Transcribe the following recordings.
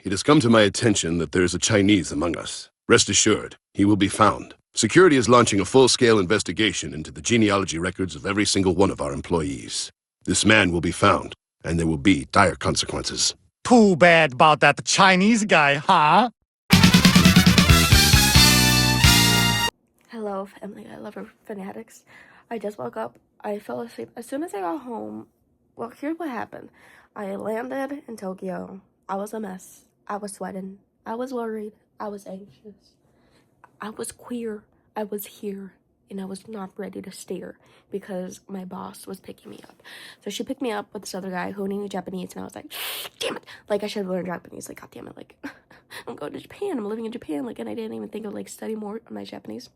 It has come to my attention that there is a Chinese among us. Rest assured, he will be found. Security is launching a full-scale investigation into the genealogy records of every single one of our employees. This man will be found, and there will be dire consequences. Too bad about that Chinese guy, huh? Hello, family. I love fanatics. I just woke up. I fell asleep. As soon as I got home, well, here's what happened. I landed in Tokyo. I was a mess. I was sweating. I was worried. I was anxious. I was queer. I was here. And I was not ready to stare because my boss was picking me up. So she picked me up with this other guy who knew Japanese, and I was like, damn it. Like, I should have learned Japanese. Like, god damn it. Like, I'm going to Japan. I'm living in Japan. Like, and I didn't even think of, like, studying more on my Japanese.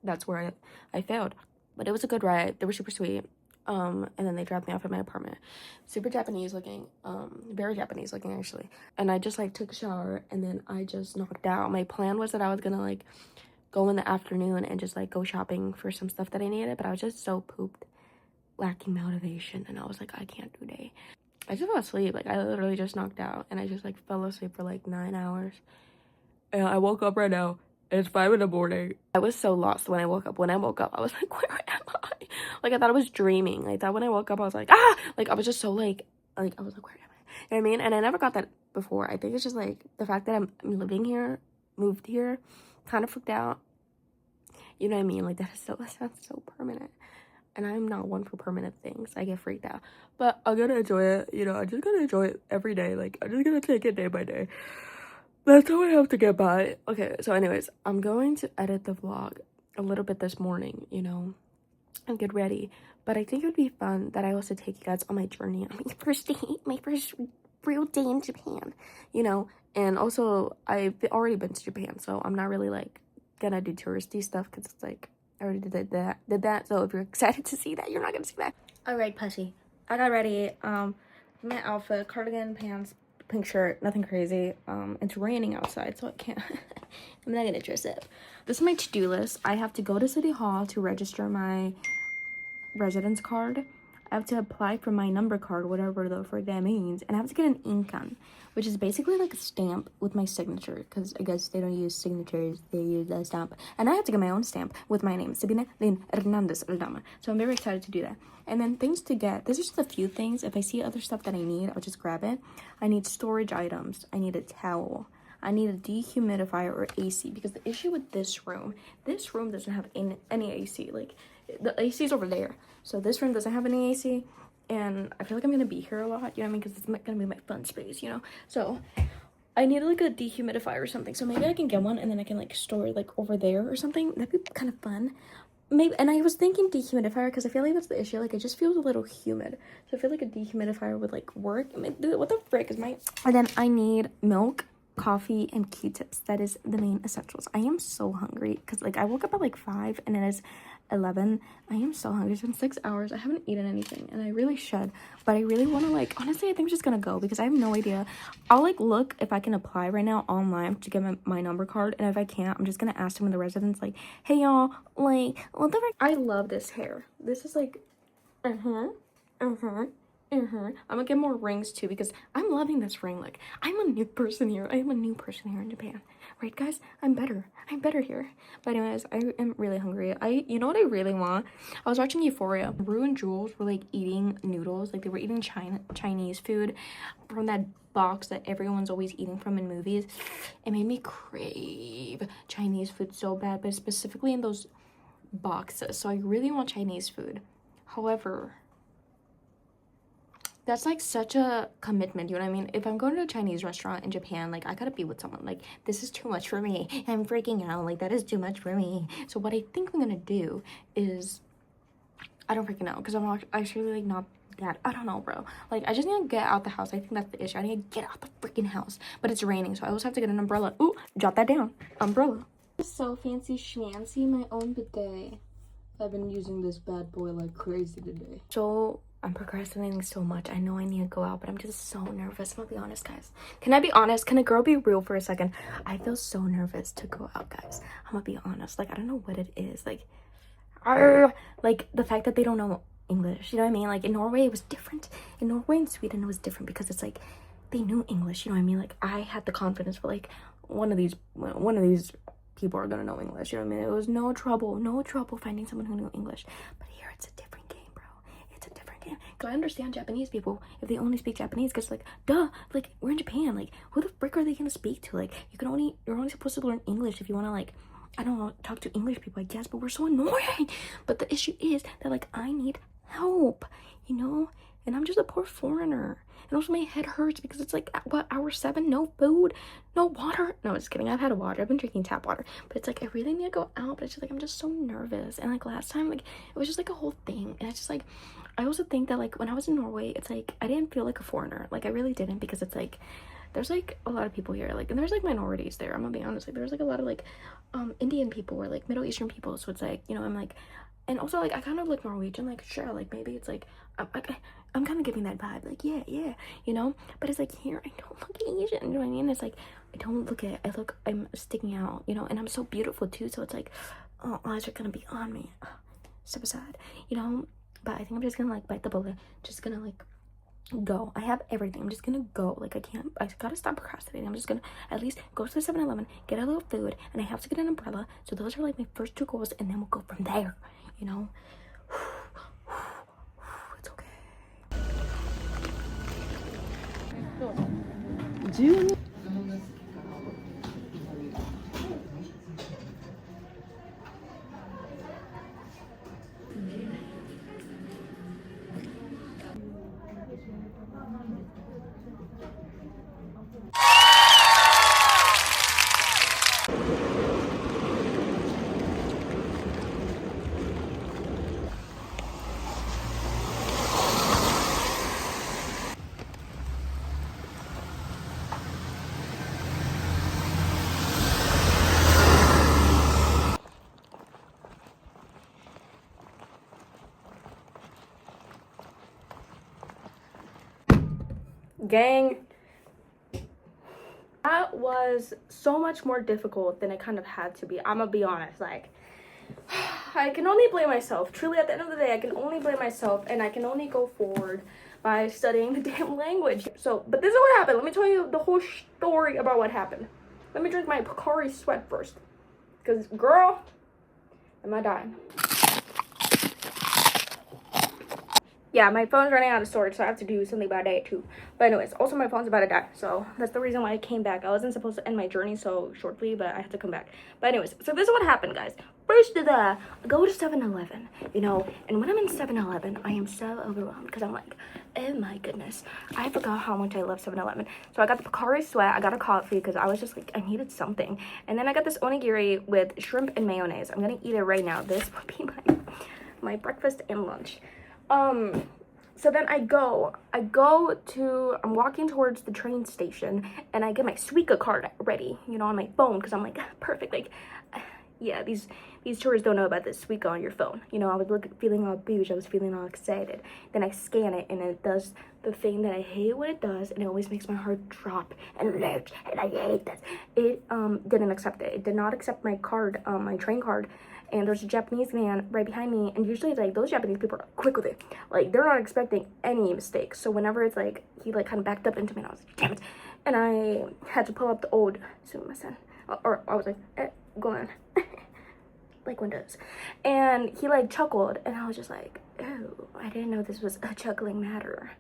That's where I failed. But it was a good ride. They were super sweet. And then they dropped me off at my apartment. Super Japanese looking. Very Japanese looking, actually. And I just, like, took a shower, and then I just knocked out. My plan was that I was gonna, like, go in the afternoon and just, like, go shopping for some stuff that I needed. But I was just so pooped, lacking motivation. And I was like, I can't do today. I just fell asleep. Like, I literally just knocked out. And I just, like, fell asleep for, like, 9 hours. And I woke up right now. It's 5 in the morning. I was so lost when I woke up. When I woke up, I was like, where am I? Like, I thought I was dreaming. Like, that when I woke up, I was like, ah! Like, I was just so, like, I was like, where am I? You know what I mean? And I never got that before. I think it's just, like, the fact that I'm living here, moved here, kind of freaked out. You know what I mean? Like, that sounds so permanent. And I'm not one for permanent things. I get freaked out. But I'm gonna enjoy it. You know, I'm just gonna enjoy it every day. Like, I'm just gonna take it day by day. That's how I have to get by. Okay, so anyways, I'm going to edit the vlog a little bit this morning, you know, and get ready. But I think it would be fun that I also take you guys on my journey on my first real day in Japan, you know. And also, I've already been to Japan, so I'm not really, like, gonna do touristy stuff because it's, like, I already did that. So if you're excited to see that, you're not gonna see that. Alright, pussy. I got ready. My outfit, cardigan, pants, pink shirt, nothing crazy. It's raining outside, so I can't I'm not gonna dress up. This is my to-do list. I have to go to City Hall to register my residence card. I have to apply for my number card, whatever the frick that means, and I have to get an inkan, which is basically like a stamp with my signature, because I guess they don't use signatures, they use a stamp. And I have to get my own stamp with my name, Sabina Lynn Hernandez Aldama. So I'm very excited to do that. And then things to get, there's just a few things. If I see other stuff that I need, I'll just grab it. I need storage items. I need a towel. I need a dehumidifier or AC, because the issue with this room doesn't have any AC. Like, the AC is over there. So this room doesn't have any AC, and I feel like I'm gonna be here a lot, you know what I mean? Because it's gonna be my fun space, you know? So I need, like, a dehumidifier or something. So maybe I can get one, and then I can, like, store it, like, over there or something. That'd be kind of fun. Maybe, and I was thinking dehumidifier because I feel like that's the issue. Like, it just feels a little humid. So I feel like a dehumidifier would, like, work. I mean, dude, what the frick is my... And then I need milk, coffee, and Q-tips. That is the main essentials. I am so hungry because, like, I woke up at, like, 5 and it is 11. I am so hungry. It's been 6 hours. I haven't eaten anything, and I really should, but I really want to, like, honestly, I think I'm just gonna go because I have no idea. I'll, like, look if I can apply right now online to get my number card, and if I can't, I'm just gonna ask them in the residence, like, hey, y'all, like, what the frick? I love this hair. This is, like, I'm gonna get more rings too because I'm loving this ring. Like, I'm a new person here. I am a new person here in Japan, right, guys? I'm better here. But anyways, I am really hungry. You know what I really want? I was watching Euphoria. Rue and Jules were, like, eating noodles. Like, they were eating Chinese food from that box that everyone's always eating from in movies. It made me crave Chinese food so bad, but specifically in those boxes. So I really want Chinese food. However, that's, like, such a commitment, you know what I mean? If I'm going to a Chinese restaurant in Japan, like, I gotta be with someone. Like, this is too much for me. I'm freaking out. Like, that is too much for me. So what I think I'm gonna do is, I don't freaking know, because I'm actually, like, not that, I don't know, bro. Like, I just need to get out the house. I think that's the issue. I need to get out the freaking house. But it's raining, so I always have to get an umbrella. Ooh, jot that down. Umbrella. So fancy schmancy, my own bidet. I've been using this bad boy like crazy today. So I'm procrastinating so much. I know I need to go out, but I'm just so nervous. I'm gonna be honest, guys. Can I be honest? Can a girl be real for a second? I feel so nervous to go out, guys. I'm gonna be honest. Like, I don't know what it is. Like, like, the fact that they don't know English. You know what I mean? Like, in Norway, it was different. In Norway and Sweden, it was different because it's, like, they knew English, you know what I mean? Like, I had the confidence for, like, one of these people are gonna know English, you know what I mean? It was no trouble finding someone who knew English. But here, it's a different game, bro. It's a different game. Because I understand Japanese people if they only speak Japanese, because, like, duh, like, we're in Japan. Like, who the frick are they gonna speak to? Like, you're only supposed to learn English if you want to, like, I don't know, talk to English people, I guess, but we're so annoying. But the issue is that, like, I need help, you know? And I'm just a poor foreigner. And also my head hurts because it's like, what, hour 7? No food, no water. No, just kidding. I've had water. I've been drinking tap water. But it's like, I really need to go out. But it's just like, I'm just so nervous. And like last time, like, it was just like a whole thing. And it's just like, I also think that like when I was in Norway, it's like, I didn't feel like a foreigner. Like, I really didn't, because it's like, there's like a lot of people here, like, and there's like minorities there. I'm gonna be honest. Like, there's like a lot of like Indian people or like Middle Eastern people. So it's like, you know, I'm like, and also like I kind of look Norwegian, like sure, like maybe it's like I'm kind of giving that vibe, like yeah, you know. But it's like here I don't look Asian, you know what I mean? It's like I'm sticking out, you know, and I'm so beautiful too. So it's like, oh, eyes are gonna be on me. So sad, you know. But I think I'm just gonna like bite the bullet, just gonna like go. I have everything. I'm just gonna go. Like I gotta stop procrastinating. I'm just gonna at least go to the 7-Eleven, get a little food, and I have to get an umbrella. So those are like my first 2 goals, and then we'll go from there, you know. It's okay. Gang, that was so much more difficult than it kind of had to be. I'm gonna be honest, like, I can only blame myself. Truly, at the end of the day, I can only blame myself, and I can only go forward by studying the damn language. So, but this is what happened. Let me tell you the whole story about what happened. Let me drink my Pocari Sweat first, because girl, am I dying? Yeah, my phone's running out of storage, so I have to do something about it too. But anyways, also my phone's about to die, so that's the reason why I came back. I wasn't supposed to end my journey so shortly, but I had to come back. But anyways, so this is what happened, guys. First of all, I go to 7-Eleven, you know, and when I'm in 7-Eleven, I am so overwhelmed because I'm like, oh my goodness, I forgot how much I love 7-Eleven. So I got the Pocari Sweat, I got a coffee because I was just like, I needed something. And then I got this onigiri with shrimp and mayonnaise. I'm gonna eat it right now. This will be my breakfast and lunch. So then I'm walking towards the train station, and I get my Suica card ready, you know, on my phone, because I'm like, perfect, like, yeah, these tourists don't know about this Suica on your phone, you know. I was feeling all bougie, I was feeling all excited. Then I scan it, and it does the thing that I hate what it does, and it always makes my heart drop and lurch, and I hate this. It didn't accept it. It did not accept my card, my train card. And there's a Japanese man right behind me, and usually like those Japanese people are quick with it, like they're not expecting any mistakes. So whenever it's like he like kind of backed up into me, and I was like, damn it, and I had to pull up the old sumimasen, or I was like, go on, like one does. And he like chuckled, and I was just like, oh, I didn't know this was a chuckling matter.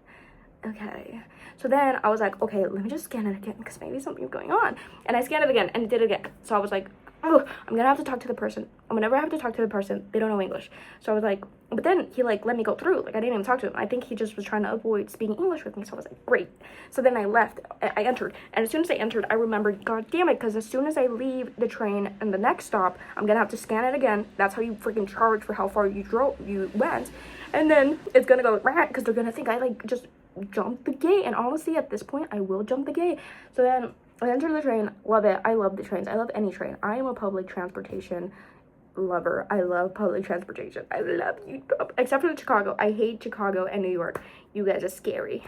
Okay, so then I was like, okay, let me just scan it again, because maybe something's going on. And I scanned it again, and it did it again. So I was like, oh, I'm gonna have to talk to the person. Whenever I have to talk to the person, they don't know English. So I was like, but then he like let me go through. Like I didn't even talk to him. I think he just was trying to avoid speaking English with me. So I was like, great. So then I left. I entered, and as soon as I entered, I remembered, god damn it, because as soon as I leave the train and the next stop, I'm gonna have to scan it again. That's how you freaking charge for how far you went, and then it's gonna go rat because they're gonna think I like just jumped the gate. And honestly, at this point, I will jump the gate. So then I entered the train, love it. I love the trains. I love any train. I am a public transportation lover. I love public transportation. I love you. Except for Chicago. I hate Chicago and New York. You guys are scary.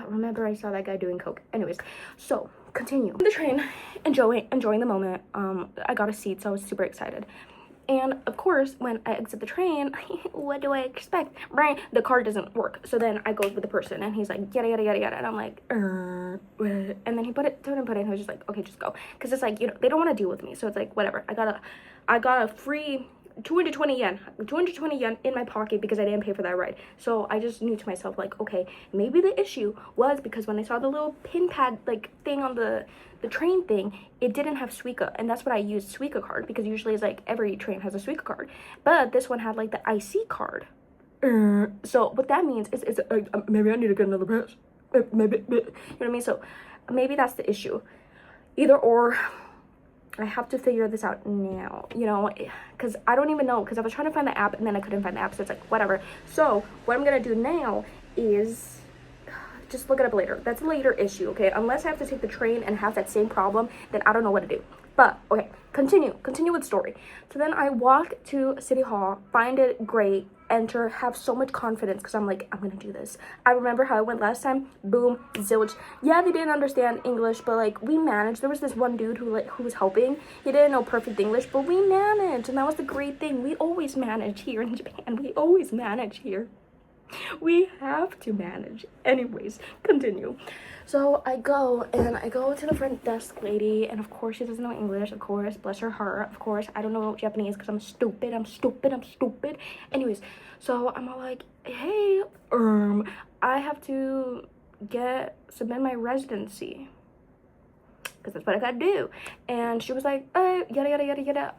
Remember I saw that guy doing coke. Anyways, so continue. The train, enjoying the moment. I got a seat, so I was super excited. And of course, when I exit the train, what do I expect? Right, the card doesn't work. So then I go with the person, and he's like, yada yada yada yada, and I'm like, and then he put it, and he was just like, okay, just go, because it's like, you know, they don't want to deal with me. So it's like, whatever. I got a free 220 yen in my pocket because I didn't pay for that ride. So I just knew to myself, like, okay, maybe the issue was because when I saw the little pin pad like thing on the train thing, it didn't have Suica, and that's what I used, Suica card, because usually it's like every train has a Suica card, but this one had like the IC card. So what that means is maybe I need to get another pass. Maybe, you know what I mean? So maybe that's the issue. Either or, I have to figure this out now, you know, because I don't even know, because I was trying to find the app and then I couldn't find the app, so it's like, whatever. So what I'm gonna do now is just look it up later. That's a later issue, okay? Unless I have to take the train and have that same problem, then I don't know what to do. But okay, continue with story. So then I walk to City Hall, find it great, enter, have so much confidence because I'm like, I'm gonna do this. I remember how I went last time. Boom, zilch. Yeah, they didn't understand English, but like we managed. There was this one dude who was helping. He didn't know perfect English, but we managed, and that was the great thing. We always manage here in Japan. We always manage here. We have to manage. Anyways, continue. So I go to the front desk lady, and of course she doesn't know English, of course, bless her heart. Of course I don't know Japanese because I'm stupid. Anyways, so I'm all like, hey, I have to submit my residency, because that's what I gotta do. And she was like, yada yada yada yada.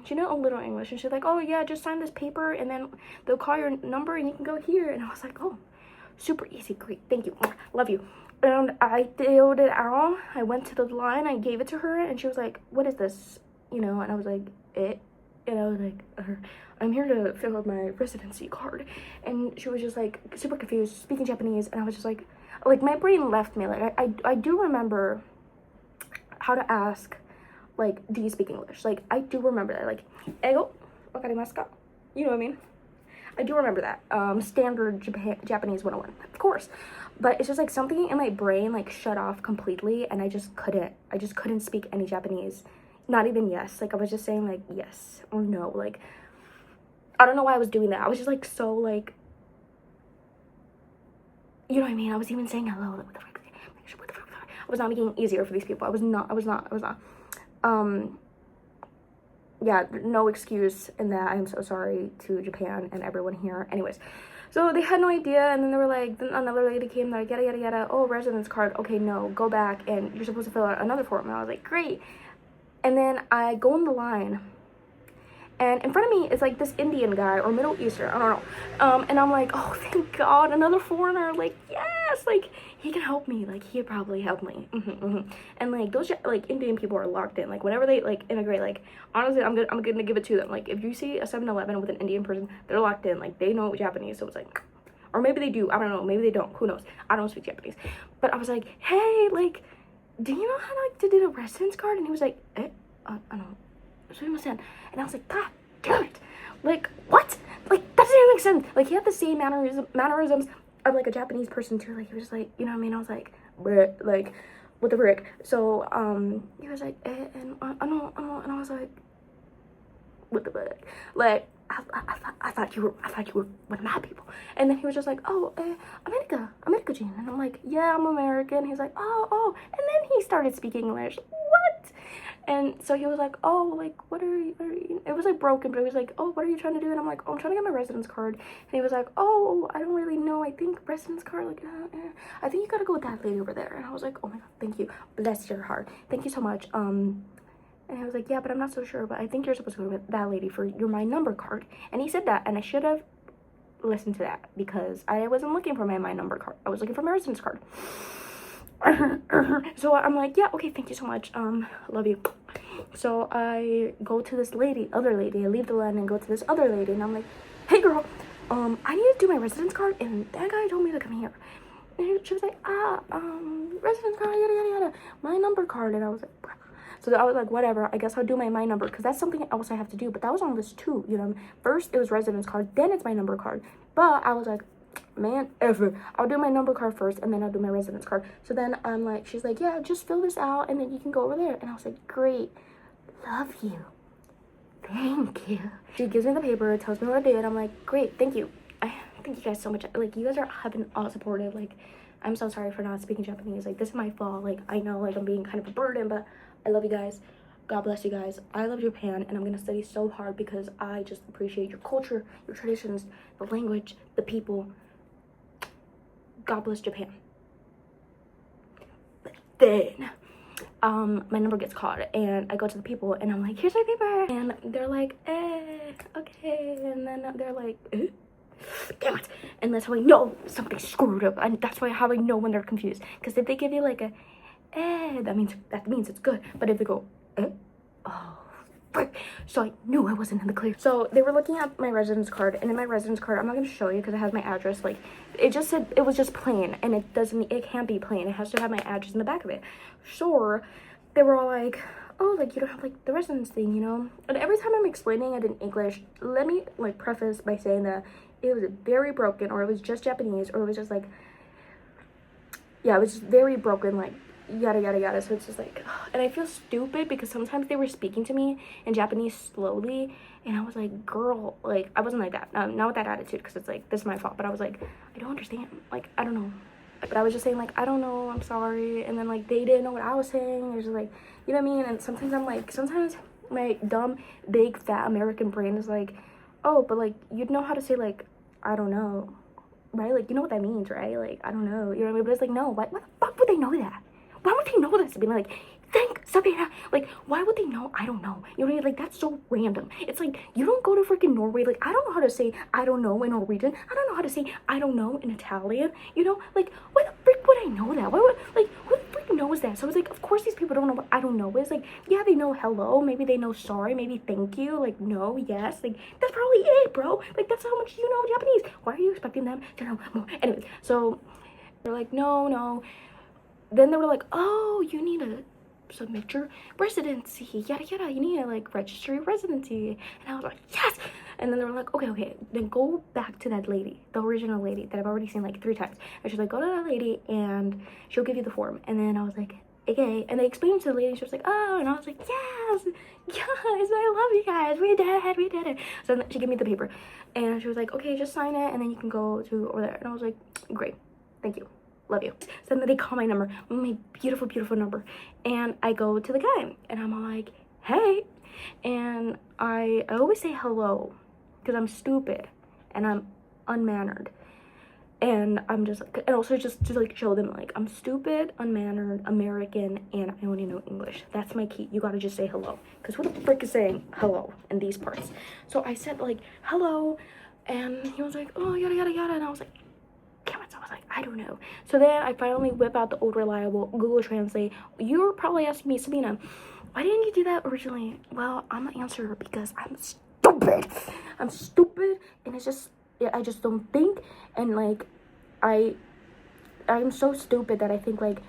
She knew a little English, and she's like, oh yeah, just sign this paper and then they'll call your number and you can go here. And I was like, oh, super easy, great, thank you, love you. And I filled it out. I went to the line, I gave it to her, and she was like, what is this, you know? And I was like, and I was like, I'm here to fill out my residency card. And she was just like super confused, speaking Japanese, and I was just like my brain left me. Like I do remember how to ask, like, do you speak English? Like, I do remember that, like, ego wakarimasu ka? You know what I mean? I do remember that. Standard Japanese 101, of course. But it's just like something in my brain like shut off completely, and I just couldn't speak any Japanese. Not even yes. Like I was just saying like yes or no. Like I don't know why I was doing that. I was just like so like, you know what I mean? I was even saying hello. Like, what the frick? I was not making it easier for these people. I was not. Yeah, no excuse in that. I'm so sorry to Japan and everyone here. Anyways, so they had no idea, and then they were like, then another lady came, like, yada yada yada, oh, residence card, okay, no, go back and you're supposed to fill out another form. And I was like, great. And then I go in the line, and in front of me is like this Indian guy or Middle Eastern, I don't know, and I'm like, oh, thank God, another foreigner, like, yes, like he can help me, like he'd probably help me. And like those like Indian people are locked in, like whenever they like integrate, like honestly I'm gonna give it to them. Like if you see a 7-Eleven with an Indian person, they're locked in, like they know Japanese. So it's like, or maybe they do, I don't know, maybe they don't, who knows, I don't speak Japanese. But I was like, hey, like, do you know how to do the residence card? And he was like, I don't, and I was like, God damn it, like what, like that doesn't even make sense. Like he had the same mannerisms of like a Japanese person too. Like he was like, you know what I mean? I was like, bleh, like what the frick. So he was like, and I know, and I was like, what the frick? Like I thought you were one of my people. And then he was just like, oh, America Jean. And I'm like, yeah, I'm American. He's like, oh, and then he started speaking English. What? And so he was like, oh, like, what are you, it was like broken, but it was like, oh, what are you trying to do? And I'm like, oh, I'm trying to get my residence card. And he was like, oh, I don't really know, I think residence card, like, I think you gotta go with that lady over there. And I was like, oh my God, thank you, bless your heart, thank you so much. And I was like, yeah, but I'm not so sure, but I think you're supposed to go with that lady for my number card. And he said that, and I should have listened to that, because I wasn't looking for my number card, I was looking for my residence card. So I'm like, yeah, okay, thank you so much, love you. So I go to this other lady, I leave the line and go to this other lady, and I'm like, hey girl, I need to do my residence card, and that guy told me to come here. And she was like, residence card, yada yada yada, my number card. And I was like, bruh. So I was like, whatever, I guess I'll do my number, because that's something else I have to do. But that was on list 2, you know. First it was residence card, then it's my number card. But I was like, man, I'll do my number card first, and then I'll do my residence card. So then I'm like, she's like, yeah, just fill this out and then you can go over there. And I was like, great, love you, thank you. She gives me the paper, tells me what to do, and I'm like, great, thank you. Thank you guys so much. Like, you guys have been all supportive. Like, I'm so sorry for not speaking Japanese. Like, this is my fault. Like, I know, like, I'm being kind of a burden, but I love you guys. God bless you guys. I love Japan, and I'm gonna study so hard because I just appreciate your culture, your traditions, the language, the people. God bless Japan. But then, my number gets called, and I go to the people, and I'm like, here's my paper, and they're like, okay, and then they're like, damn it. And that's how I know something screwed up, and that's how I know when they're confused, because if they give you like a that means it's good, but if they go oh frick. So I knew I wasn't in the clear. So they were looking at my residence card, and in my residence card, I'm not going to show you because it has my address. Like, it just said it was just plain, and it can't be plain. It has to have my address in the back of it. Sure, they were all like, oh, like, you don't have like the residence thing, you know. And every time I'm explaining it in English, let me like preface by saying that it was very broken, or it was just Japanese, or it was just like, yeah, it was just very broken, like yada yada yada. So it's just like, and I feel stupid because sometimes they were speaking to me in Japanese slowly, and I was like, girl, like, I wasn't like that, not with that attitude, because it's like, this is my fault, but I was like, I don't understand, like, I don't know. But I was just saying, like, I don't know, I'm sorry. And then like they didn't know what I was saying. It was just like, you know what I mean? And sometimes I'm like, sometimes my dumb big fat American brain is like, oh, but like, you'd know how to say like, I don't know, right? Like, you know what that means, right? Like, I don't know, you know what I mean? But it's like, no, why the fuck would they know that? Why would they know this? Being like, thank Sabina. Like, why would they know? I don't know. You know what I mean? Like, that's so random. It's like, you don't go to freaking Norway. Like, I don't know how to say I don't know in Norwegian. I don't know how to say I don't know in Italian. You know, like, why the frick would I know that? Why would, like, who the frick knows that? So it's like, of course these people don't know what I don't know is. Like, yeah, they know hello. Maybe they know sorry. Maybe thank you. Like, no, yes. Like, that's probably it, bro. Like, that's how much you know Japanese. Why are you expecting them to know more? Anyways, so they're like, no. Then they were like, oh, you need to submit your residency, yada yada, you need to like register your residency. And I was like, yes. And then they were like, okay, then go back to that lady, the original lady that I've already seen like 3 times. And she's like, go to that lady and she'll give you the form. And then I was like, okay. And they explained to the lady, she was like, oh, and I was like, yes, I love you guys, we did it. So then she gave me the paper, and she was like, okay, just sign it, and then you can go to over there. And I was like, great, thank you, love you. So then they call my number, my beautiful number, and I go to the guy, and I'm all like, hey. And I always say hello because I'm stupid and I'm unmannered, and I'm just like, and also just to like show them like I'm stupid, unmannered, American, and I only know English. That's my key. You gotta just say hello, because who the frick is saying hello in these parts? So I said like hello, and he was like, oh, yada yada yada, and I was like, damn it. So I was like, I don't know. So then I finally whip out the old reliable Google Translate. You're probably asking me, Sabina, why didn't you do that originally? Well, I'm gonna answer because I'm stupid. I'm stupid, and it's just, I just don't think, and like I'm so stupid that I think like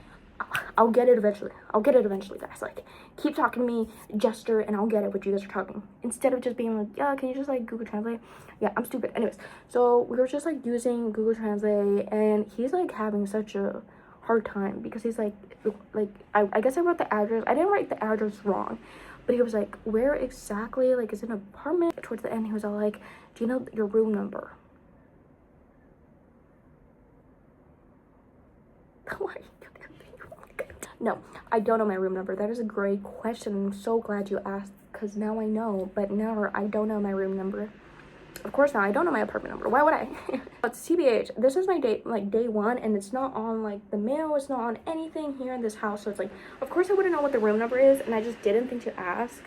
I'll get it eventually. Guys. Like, keep talking to me, gesture, and I'll get it what you guys are talking. Instead of just being like, yeah, can you just like Google Translate? Yeah, I'm stupid. Anyways, so we were just like using Google Translate, and he's like having such a hard time because he's like I guess I wrote the address. I didn't write the address wrong, but he was like, where exactly? Like, is it an apartment? Towards the end, he was all like, do you know your room number? No, I don't know my room number. That is a great question. I'm so glad you asked, because now I know, but now I don't know my room number. Of course now I don't know my apartment number. Why would I? But TBH, this is my day 1, and it's not on like the mail, it's not on anything here in this house. So it's like, of course I wouldn't know what the room number is, and I just didn't think to ask.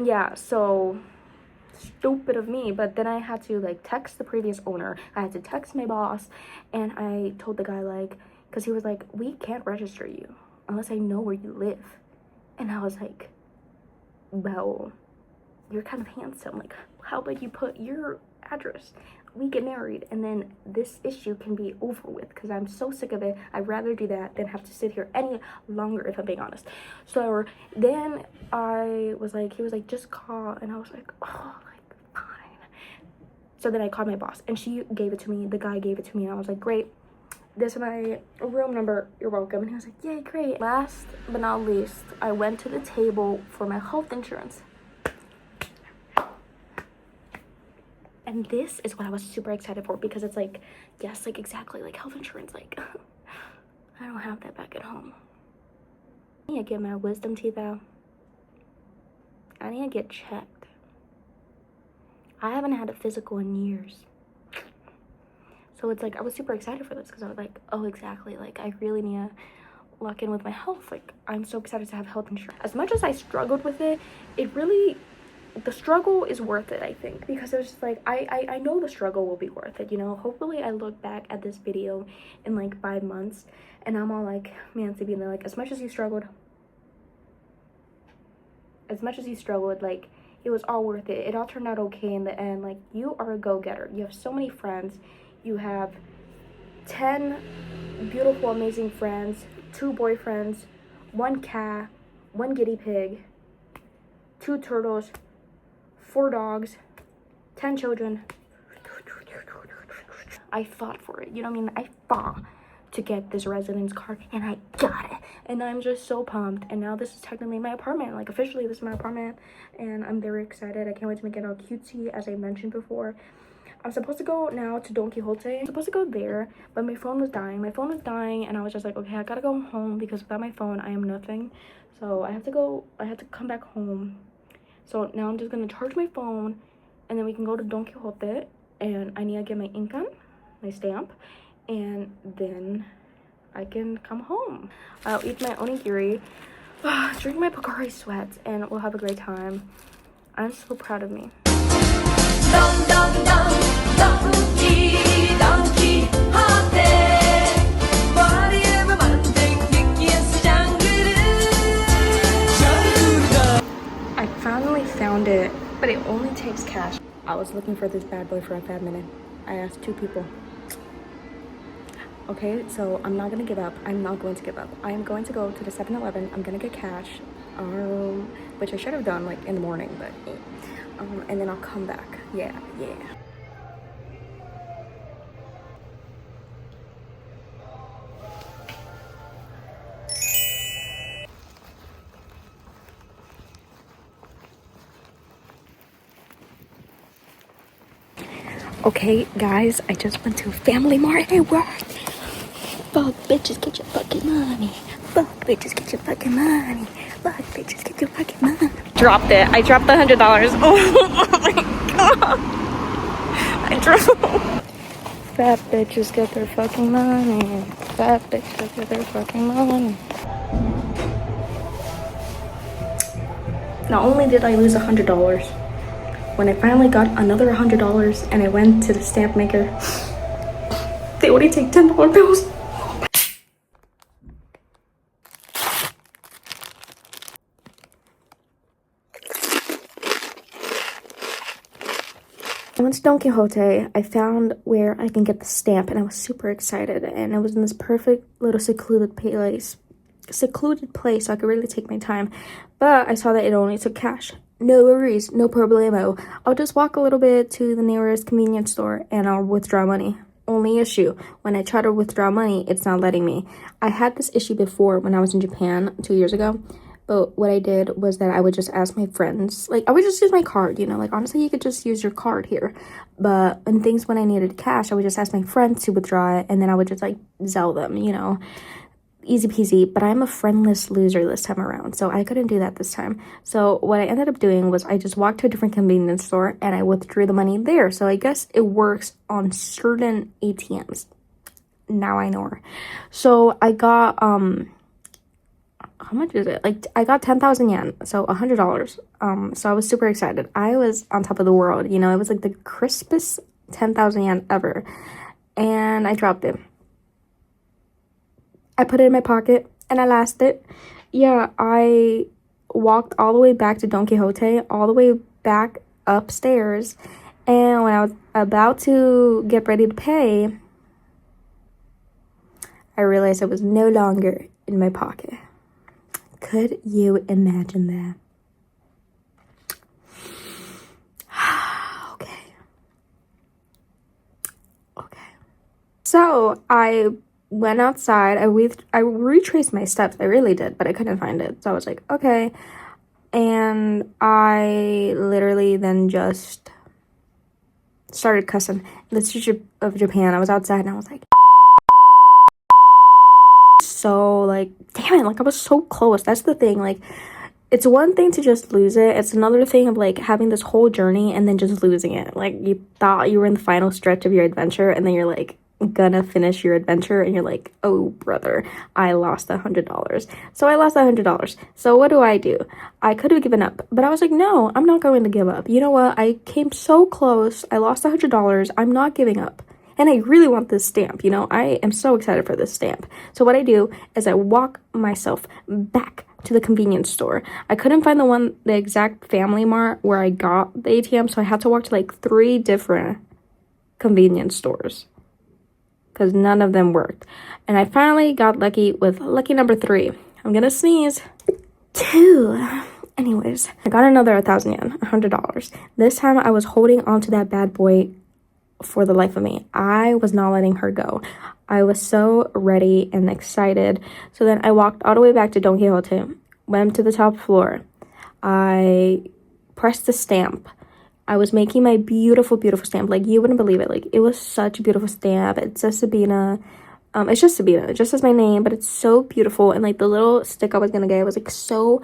Yeah, so stupid of me. But then I had to like text the previous owner. I had to text my boss, and I told the guy like, because he was like, we can't register you unless I know where you live. And I was like, well, you're kind of handsome. Like, how about you put your address? We get married, and then this issue can be over with, because I'm so sick of it. I'd rather do that than have to sit here any longer, if I'm being honest. So then I was like, he was like, just call. And I was like, oh, like, fine. So then I called my boss, and she gave it to me. The guy gave it to me, and I was like, great. This is my room number, you're welcome. And he was like, yay, great. Last but not least, I went to the table for my health insurance. And this is what I was super excited for, because it's like, yes, like exactly like health insurance. Like I don't have that back at home. I need to get my wisdom teeth out. I need to get checked. I haven't had a physical in years. So it's like I was super excited for this, because I was like, oh, exactly, like I really need to lock in with my health. Like I'm so excited to have health insurance. As much as I struggled with it, the struggle is worth it, I think, because it's just like I know the struggle will be worth it, you know. Hopefully I look back at this video in like 5 months and I'm all like, man, Sabina, like as much as you struggled, like it was all worth it. It all turned out okay in the end. Like you are a go-getter. You have so many friends. You have 10 beautiful, amazing friends, 2 boyfriends, 1 cat, 1 guinea pig, 2 turtles, 4 dogs, 10 children. I fought for it, you know what I mean? I fought to get this residence card and I got it. And I'm just so pumped. And now this is technically my apartment. Like officially this is my apartment and I'm very excited. I can't wait to make it all cutesy, as I mentioned before. I'm supposed to go now to Don Quixote. I'm supposed to go there, but my phone was dying. And I was just like, okay, I gotta go home, because without my phone, I am nothing. So I have to come back home. So now I'm just gonna charge my phone and then we can go to Don Quixote, and I need to get my ink on, my stamp, and then I can come home. I'll eat my onigiri, drink my Pocari sweats, and we'll have a great time. I'm so proud of me. I finally found it, but it only takes cash. I was looking for this bad boy for a fat minute. I asked 2 people. Okay, so I'm not gonna give up. I'm not going to give up. I am going to go to the 7-Eleven. I'm gonna get cash, which I should have done like in the morning, but and then I'll come back. Yeah. Okay, guys, I just went to Family Mart. It worked. Fuck bitches, get your fucking money. Fuck bitches, get your fucking money. Fuck bitches, get your fucking money. Dropped it. I dropped the $100. Oh my god. I dropped. Fat bitches get their fucking money. Fat bitches get their fucking money. Not only did I lose $100, when I finally got another $100 and I went to the stamp maker, they only take $10 bills. I went to Don Quixote. I found where I can get the stamp and I was super excited, and it was in this perfect little secluded place so I could really take my time. But I saw that it only took cash. No worries, no problemo. I'll just walk a little bit to the nearest convenience store and I'll withdraw money. Only issue, when I try to withdraw money, it's not letting me. I had this issue before when I was in Japan 2 years ago. But what I did was that I would just ask my friends, like I would just use my card, you know, like honestly you could just use your card here. But in things when I needed cash, I would just ask my friends to withdraw it and then I would just like Zelle them, you know. Easy peasy. But I'm a friendless loser this time around, so I couldn't do that this time. So what I ended up doing was I just walked to a different convenience store and I withdrew the money there. So I guess it works on certain ATMs. Now I know her. So I got how much is it? Like I got 10,000 yen, so $100. So I was super excited. I was on top of the world, you know. It was like the crispest 10,000 yen ever, and I dropped it. I put it in my pocket and I lost it. Yeah, I walked all the way back to Don Quixote, all the way back upstairs, and when I was about to get ready to pay, I realized it was no longer in my pocket. Could you imagine that? Okay. So I went outside. I retraced my steps. I really did, but I couldn't find it. So I was like, okay. And I literally then just started cussing. The teacher of Japan, I was outside and I was like, so like, damn it, like I was so close. That's the thing, like, it's one thing to just lose it. It's another thing of like having this whole journey and then just losing it. Like you thought you were in the final stretch of your adventure and then you're like gonna finish your adventure and you're like, oh brother, I lost $100. So I lost $100. So what do? I could have given up, but I was like, no, I'm not going to give up. You know what? I came so close. I lost $100. I'm not giving up. And I really want this stamp, you know? I am so excited for this stamp. So what I do is I walk myself back to the convenience store. I couldn't find the exact Family Mart where I got the ATM, so I had to walk to like 3 different convenience stores because none of them worked. And I finally got lucky with lucky number 3. I'm gonna sneeze. 2. Anyways, I got another 1,000 yen, $100. This time I was holding on to that bad boy for the life of me. I was not letting her go. I was so ready and excited. So then I walked all the way back to Don Quixote, went to the top floor. I pressed the stamp. I was making my beautiful, beautiful stamp. Like, you wouldn't believe it. Like, it was such a beautiful stamp. It says Sabina. It's just Sabina. It just says my name, but it's so beautiful. And, like, the little stick I was gonna get was, like, so...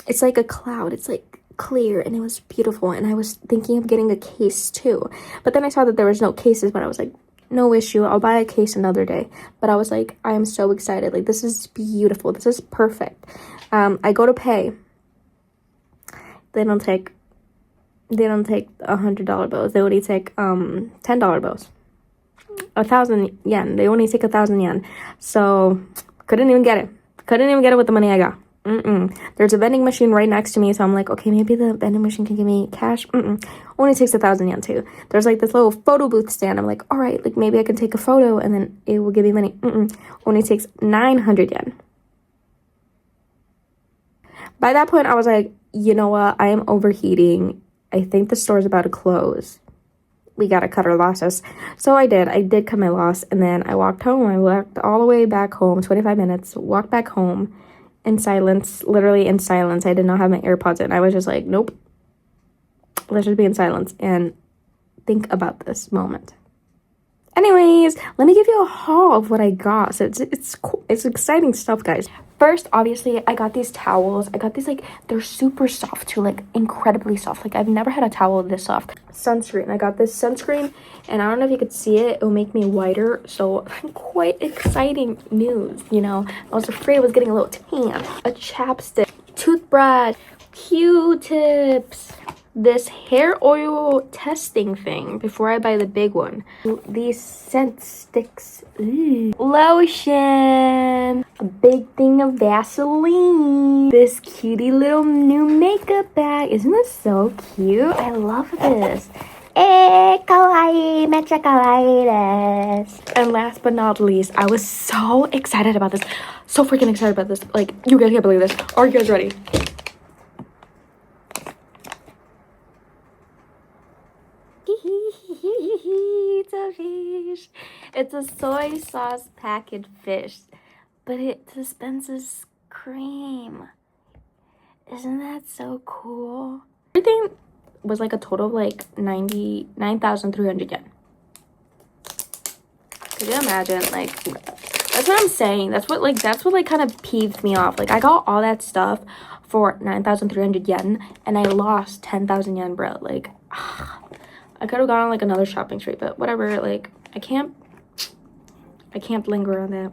It's like a cloud. It's, like, clear, and it was beautiful. And I was thinking of getting a case, too. But then I saw that there was no cases, but I was like, no issue, I'll buy a case another day. But I was like, I am so excited. Like, this is beautiful. This is perfect. I go to pay. They don't take $100 bills. They only take $10 bills. 1,000 yen. They only take 1,000 yen. So couldn't even get it. Couldn't even get it with the money I got. There's a vending machine right next to me, so I'm like, okay, maybe the vending machine can give me cash. Only takes 1,000 yen too. There's like this little photo booth stand. I'm like, all right, like maybe I can take a photo and then it will give me money. Only takes 900 yen. By that point, I was like, you know what? I am overheating. I think the store's about to close. We gotta cut our losses. So I did cut my loss, and then I walked home. I walked all the way back home, 25 minutes, walked back home in silence, literally in silence. I did not have my AirPods in. I was just like, nope, let's just be in silence and think about this moment. Anyways, let me give you a haul of what I got. So it's cool. It's exciting stuff, guys. First, obviously, I got these towels. I got these, like, they're super soft too, like, incredibly soft. Like, I've never had a towel this soft. Sunscreen. I got this sunscreen, and I don't know if you could see it. It will make me whiter, so quite exciting news, you know. I was afraid I was getting a little tan. A chapstick, toothbrush, Q-tips, this hair oil testing thing before I buy the big one. These scent sticks. Lotion. A big thing of Vaseline. This cutie little new makeup bag. Isn't this so cute? I love this. Kawaii, mecha kawaii desu. And last but not least, I was so excited about this. So freaking excited about this. Like, you guys can't believe this. Are you guys ready? It's a fish. It's a soy sauce packet fish, but it dispenses cream. Isn't that so cool? Everything was like a total of like 99,300 yen. Could you imagine? Like, that's what I'm saying. That's what kind of peeved me off. Like, I got all that stuff for 9,300 yen and I lost 10,000 yen, bro. Like, I could have gone on like another shopping street, but whatever. Like, I can't linger on that.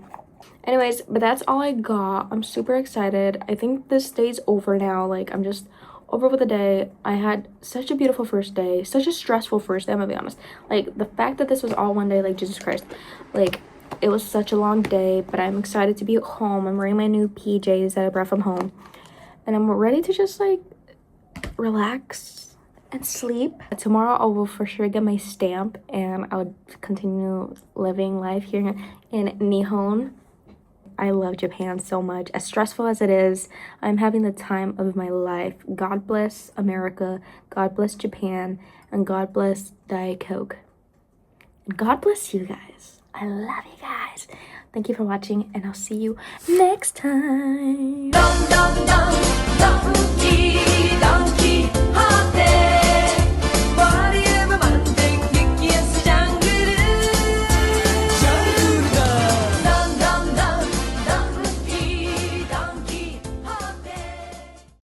Anyways, but that's all I got. I'm super excited. I think this day's over now. Like, I'm just over with the day. I had such a beautiful first day, such a stressful first day, I'm gonna be honest. Like, the fact that this was all one day, like, Jesus Christ, like, it was such a long day, but I'm excited to be at home. I'm wearing my new PJs that I brought from home, and I'm ready to just like relax and sleep. Tomorrow I will for sure get my stamp and I'll continue living life here in Nihon. I love Japan so much. As stressful as it is, I'm having the time of my life. God bless America, God bless Japan, and God bless Diet Coke. And God bless you guys. I love you guys. Thank you for watching, and I'll see you next time.